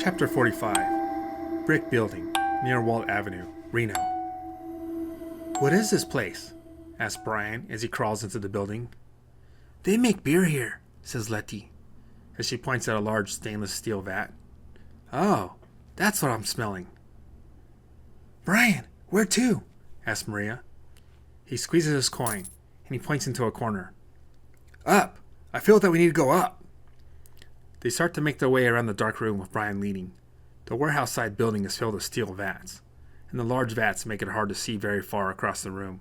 Chapter 45. Brick Building, near Walt Avenue, Reno. "What is this place?" asks Brian as he crawls into the building. "They make beer here," says Letty, as she points at a large stainless steel vat. "Oh, that's what I'm smelling." "Brian, where to?" asks Maria. He squeezes his coin, and he points into a corner. "Up! I feel that we need to go up." They start to make their way around the dark room with Brian leading. The warehouse-side building is filled with steel vats, and the large vats make it hard to see very far across the room.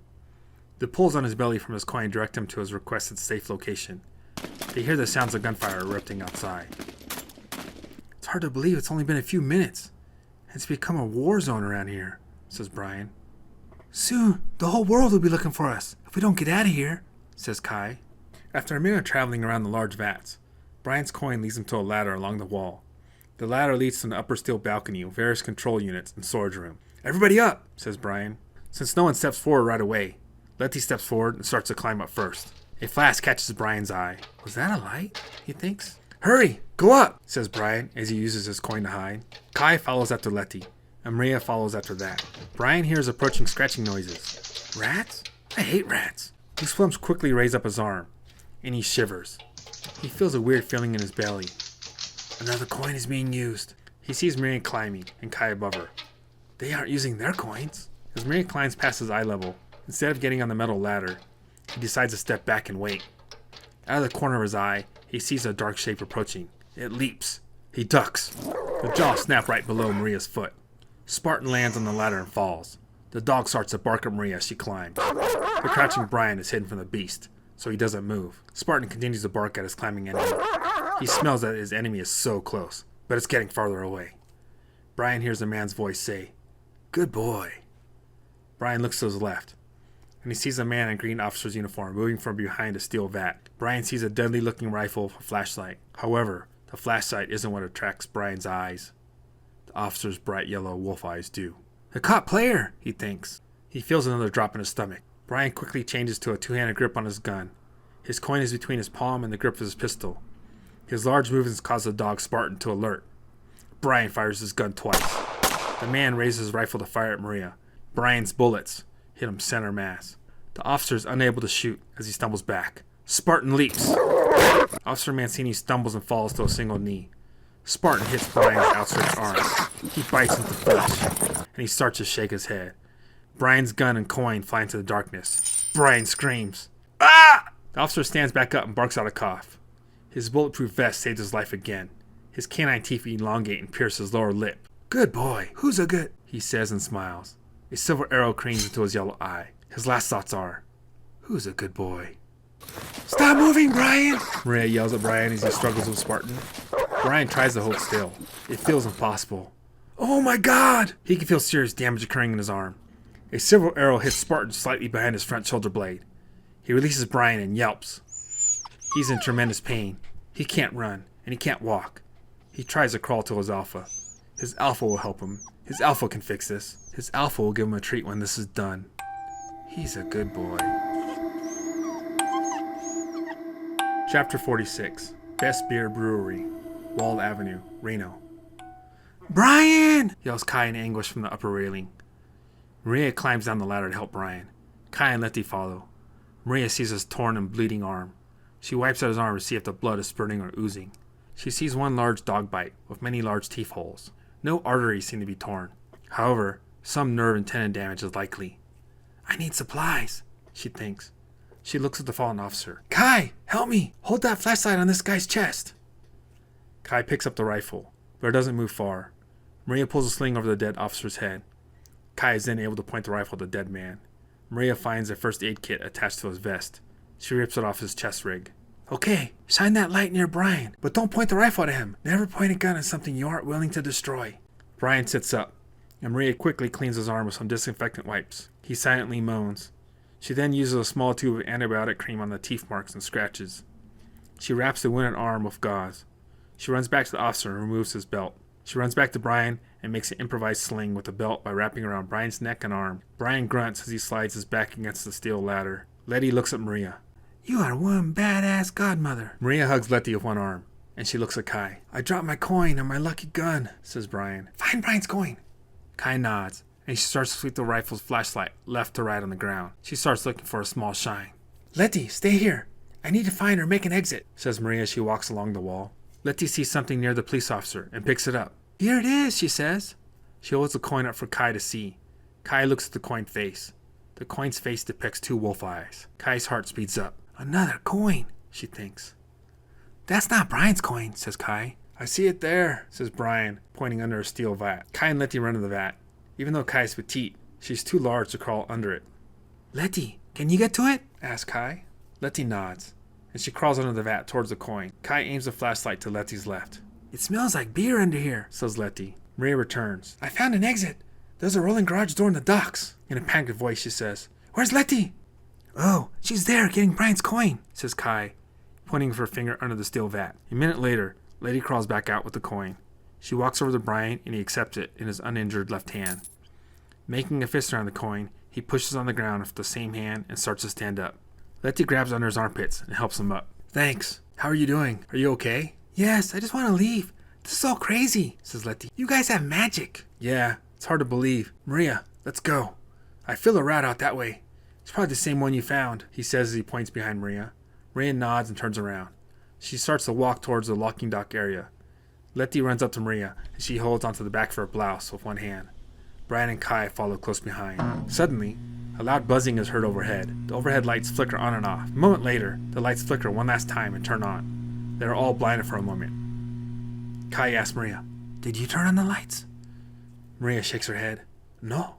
The pulls on his belly from his coin direct him to his requested safe location. They hear the sounds of gunfire erupting outside. "It's hard to believe it's only been a few minutes. It's become a war zone around here," says Brian. "Soon, the whole world will be looking for us if we don't get out of here," says Kai. After a minute of traveling around the large vats, Brian's coin leads him to a ladder along the wall. The ladder leads to an upper steel balcony with various control units and storage room. "Everybody up," says Brian. Since no one steps forward right away, Letty steps forward and starts to climb up first. A flash catches Brian's eye. "Was that a light?" he thinks. "Hurry, go up," says Brian as he uses his coin to hide. Kai follows after Letty, and Maria follows after that. Brian hears approaching scratching noises. "Rats? I hate rats." Goosebumps quickly raise up his arm, and he shivers. He feels a weird feeling in his belly. Another coin is being used. He sees Maria climbing, and Kai above her. They aren't using their coins. As Maria climbs past his eye level, instead of getting on the metal ladder, he decides to step back and wait. Out of the corner of his eye, he sees a dark shape approaching. It leaps. He ducks. The jaw snaps right below Maria's foot. Spartan lands on the ladder and falls. The dog starts to bark at Maria as she climbs. The crouching Brian is hidden from the beast, so he doesn't move. Spartan continues to bark at his climbing enemy. He smells that his enemy is so close, but it's getting farther away. Brian hears a man's voice say, "Good boy." Brian looks to his left, and he sees a man in a green officer's uniform moving from behind a steel vat. Brian sees a deadly-looking rifle with a flashlight. However, the flashlight isn't what attracts Brian's eyes. The officer's bright yellow wolf eyes do. "A caught player," he thinks. He feels another drop in his stomach. Brian quickly changes to a two-handed grip on his gun. His coin is between his palm and the grip of his pistol. His large movements cause the dog Spartan to alert. Brian fires his gun twice. The man raises his rifle to fire at Maria. Brian's bullets hit him center mass. The officer is unable to shoot as he stumbles back. Spartan leaps. Officer Mancini stumbles and falls to a single knee. Spartan hits Brian's outstretched arm. He bites into the flesh, and he starts to shake his head. Brian's gun and coin fly into the darkness. Brian screams. "Ah!" The officer stands back up and barks out a cough. His bulletproof vest saves his life again. His canine teeth elongate and pierce his lower lip. "Good boy. Who's a good?" he says and smiles. A silver arrow careens into his yellow eye. His last thoughts are, "Who's a good boy?" "Stop moving, Brian!" Maria yells at Brian as he struggles with Spartan. Brian tries to hold still. It feels impossible. "Oh my God!" He can feel serious damage occurring in his arm. A silver arrow hits Spartan slightly behind his front shoulder blade. He releases Brian and yelps. He's in tremendous pain. He can't run, and he can't walk. He tries to crawl to his alpha. His alpha will help him. His alpha can fix this. His alpha will give him a treat when this is done. He's a good boy. Chapter 46. Best Beer Brewery, Walt Avenue, Reno. "Brian!" yells Kai in anguish from the upper railing. Maria climbs down the ladder to help Brian. Kai and Letty follow. Maria sees his torn and bleeding arm. She wipes at his arm to see if the blood is spurting or oozing. She sees one large dog bite with many large teeth holes. No arteries seem to be torn. However, some nerve and tendon damage is likely. "I need supplies," she thinks. She looks at the fallen officer. "Kai, help me! Hold that flashlight on this guy's chest." Kai picks up the rifle, but it doesn't move far. Maria pulls a sling over the dead officer's head. Kai is then able to point the rifle at the dead man. Maria finds a first aid kit attached to his vest. She rips it off his chest rig. "Okay, shine that light near Brian, but don't point the rifle at him. Never point a gun at something you aren't willing to destroy." Brian sits up, and Maria quickly cleans his arm with some disinfectant wipes. He silently moans. She then uses a small tube of antibiotic cream on the teeth marks and scratches. She wraps the wounded arm with gauze. She runs back to the officer and removes his belt. She runs back to Brian and makes an improvised sling with the belt by wrapping around Brian's neck and arm. Brian grunts as he slides his back against the steel ladder. Letty looks at Maria. "You are one badass godmother." Maria hugs Letty with one arm. and she looks at Kai. I dropped my coin and my lucky gun, says Brian. Find Brian's coin. Kai nods, and she starts to sweep the rifle's flashlight left to right on the ground. She starts looking for a small shine. Letty, stay here. I need to find her, make an exit, says Maria as she walks along the wall. Letty sees something near the police officer and picks it up. Here it is, she says. She holds the coin up for Kai to see. Kai looks at the coin face. The coin's face depicts 2 wolf eyes. Kai's heart speeds up. Another coin, she thinks. That's not Brian's coin, says Kai. I see it there, says Brian, pointing under a steel vat. Kai and Letty run to the vat. Even though Kai is petite, she's too large to crawl under it. Letty, can you get to it? asks Kai. Letty nods, and she crawls under the vat towards the coin. Kai aims the flashlight to Letty's left. It smells like beer under here, says Letty. Maria returns. I found an exit. There's a rolling garage door in the docks. In a panicked voice, she says, Where's Letty? Oh, she's there getting Brian's coin, says Kai, pointing with her finger under the steel vat. A minute later, Letty crawls back out with the coin. She walks over to Brian and he accepts it in his uninjured left hand. Making a fist around the coin, he pushes on the ground with the same hand and starts to stand up. Letty grabs under his armpits and helps him up. Thanks. How are you doing? Are you okay? Yes, I just want to leave. This is so crazy, says Letty. You guys have magic. Yeah, it's hard to believe. Maria, let's go. I feel a rat out that way. It's probably the same one you found, he says as he points behind Maria. Maria nods and turns around. She starts to walk towards the locking dock area. Letty runs up to Maria and she holds onto the back of her blouse with one hand. Brian and Kai follow close behind. Suddenly, a loud buzzing is heard overhead. The overhead lights flicker on and off. A moment later, the lights flicker one last time and turn on. They are all blinded for a moment. Kai asks Maria, Did you turn on the lights? Maria shakes her head. No.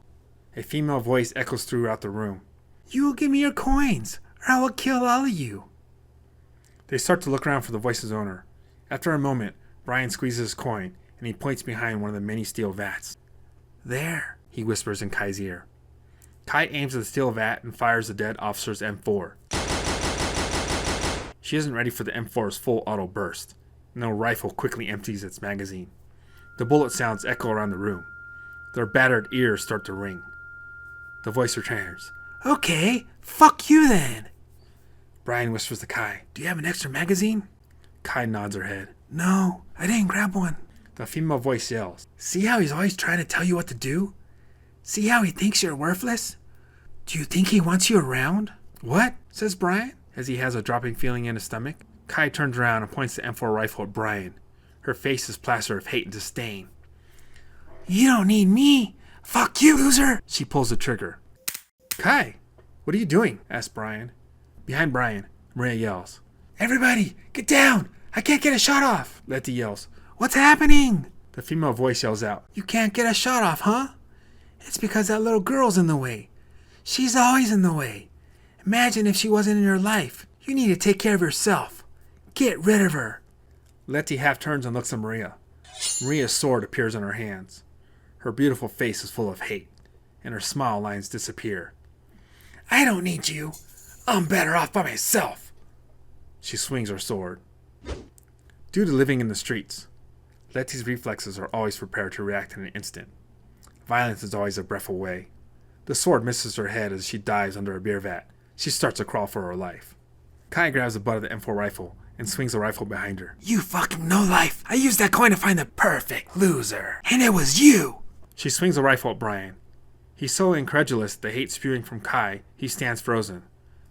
A female voice echoes throughout the room. You will give me your coins, or I will kill all of you. They start to look around for the voice's owner. After a moment, Brian squeezes his coin, and he points behind one of the many steel vats. There, he whispers in Kai's ear. Kai aims at the steel vat and fires the dead officer's M4. She isn't ready for the M4's full auto burst, and the rifle quickly empties its magazine. The bullet sounds echo around the room. Their battered ears start to ring. The voice returns. Okay, fuck you then. Brian whispers to Kai, Do you have an extra magazine? Kai nods her head. No, I didn't grab one. The female voice yells. See how he's always trying to tell you what to do? See how he thinks you're worthless? Do you think he wants you around? What? Says Brian, as he has a dropping feeling in his stomach. Kai turns around and points the M4 rifle at Brian. Her face is plastered with hate and disdain. You don't need me. Fuck you, loser. She pulls the trigger. Kai, what are you doing? Asks Brian. Behind Brian, Maria yells. Everybody, get down. I can't get a shot off. Letty yells. What's happening? The female voice yells out. You can't get a shot off, huh? It's because that little girl's in the way. She's always in the way. Imagine if she wasn't in your life. You need to take care of yourself. Get rid of her. Letty half turns and looks at Maria. Maria's sword appears in her hands. Her beautiful face is full of hate, and her smile lines disappear. I don't need you. I'm better off by myself. She swings her sword. Due to living in the streets, Letty's reflexes are always prepared to react in an instant. Violence is always a breath away. The sword misses her head as she dives under a beer vat. She starts to crawl for her life. Kai grabs the butt of the M4 rifle and swings the rifle behind her. You fucking no life. I used that coin to find the perfect loser. And it was you. She swings the rifle at Brian. He's so incredulous at the hate spewing from Kai, he stands frozen.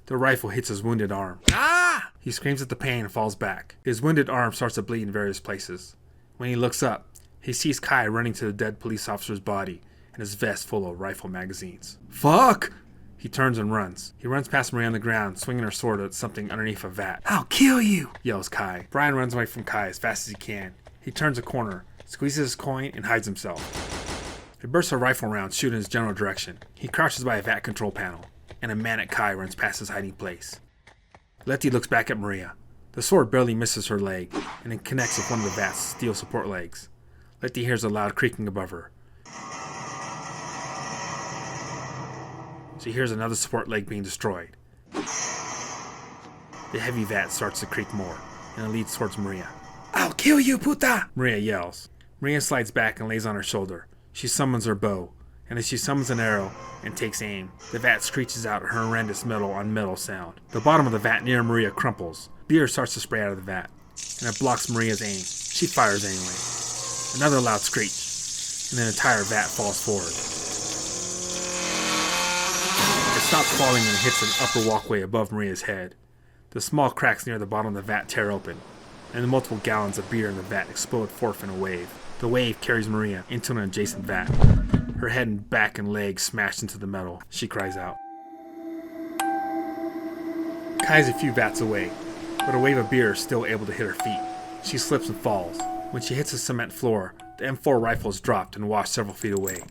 The rifle hits his wounded arm. Ah! He screams at the pain and falls back. His wounded arm starts to bleed in various places. When he looks up, he sees Kai running to the dead police officer's body and his vest full of rifle magazines. Fuck! He turns and runs. He runs past Maria on the ground, swinging her sword at something underneath a vat. I'll kill you, yells Kai. Brian runs away from Kai as fast as he can. He turns a corner, squeezes his coin, and hides himself. A burst of rifle rounds shoot in his general direction. He crouches by a vat control panel, and a man at Kai runs past his hiding place. Letty looks back at Maria. The sword barely misses her leg, and it connects with one of the vat's steel support legs. Letty hears a loud creaking above her. She hears another support leg being destroyed. The heavy vat starts to creak more, and it leads towards Maria. I'll kill you, puta! Maria yells. Maria slides back and lays on her shoulder. She summons her bow, and as she summons an arrow and takes aim, the vat screeches out a horrendous metal on metal sound. The bottom of the vat near Maria crumples. Beer starts to spray out of the vat. and it blocks Maria's aim. She fires anyway. Another loud screech, and the entire vat falls forward. It stops falling and hits an upper walkway above Maria's head. The small cracks near the bottom of the vat tear open, and the multiple gallons of beer in the vat explode forth in a wave. The wave carries Maria into an adjacent vat. Her head and back and legs smashed into the metal. She cries out. Kai is a few vats away, but a wave of beer is still able to hit her feet. She slips and falls. When she hits the cement floor, the M4 rifle is dropped and washed several feet away.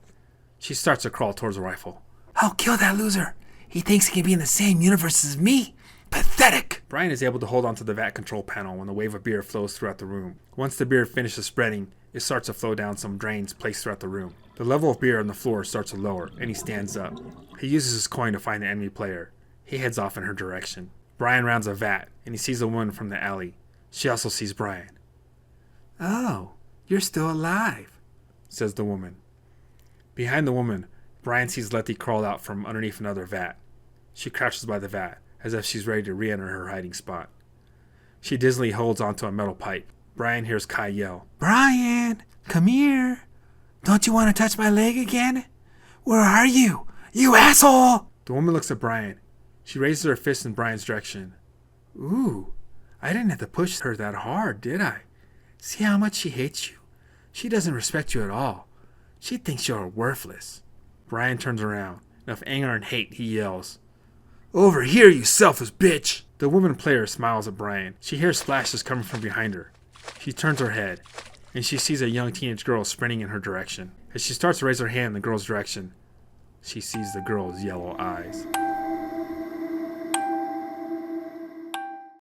She starts to crawl towards the rifle. I'll kill that loser. He thinks he can be in the same universe as me. Pathetic! Brian is able to hold onto the vat control panel when the wave of beer flows throughout the room. Once the beer finishes spreading, it starts to flow down some drains placed throughout the room. The level of beer on the floor starts to lower, and he stands up. He uses his coin to find the enemy player. He heads off in her direction. Brian rounds a vat, and he sees a woman from the alley. She also sees Brian. Oh, you're still alive, says the woman. Behind the woman, Brian sees Letty crawl out from underneath another vat. She crouches by the vat, as if she's ready to re-enter her hiding spot. She dizzily holds onto a metal pipe. Brian hears Kai yell, Brian, come here. Don't you want to touch my leg again? Where are you, you asshole? The woman looks at Brian. She raises her fist in Brian's direction. Ooh, I didn't have to push her that hard, did I? See how much she hates you? She doesn't respect you at all. She thinks you're worthless. Brian turns around, and with anger and hate, he yells, Over here, you selfish bitch! The woman player smiles at Brian. She hears splashes coming from behind her. She turns her head, and she sees a young teenage girl sprinting in her direction. As she starts to raise her hand in the girl's direction, she sees the girl's yellow eyes.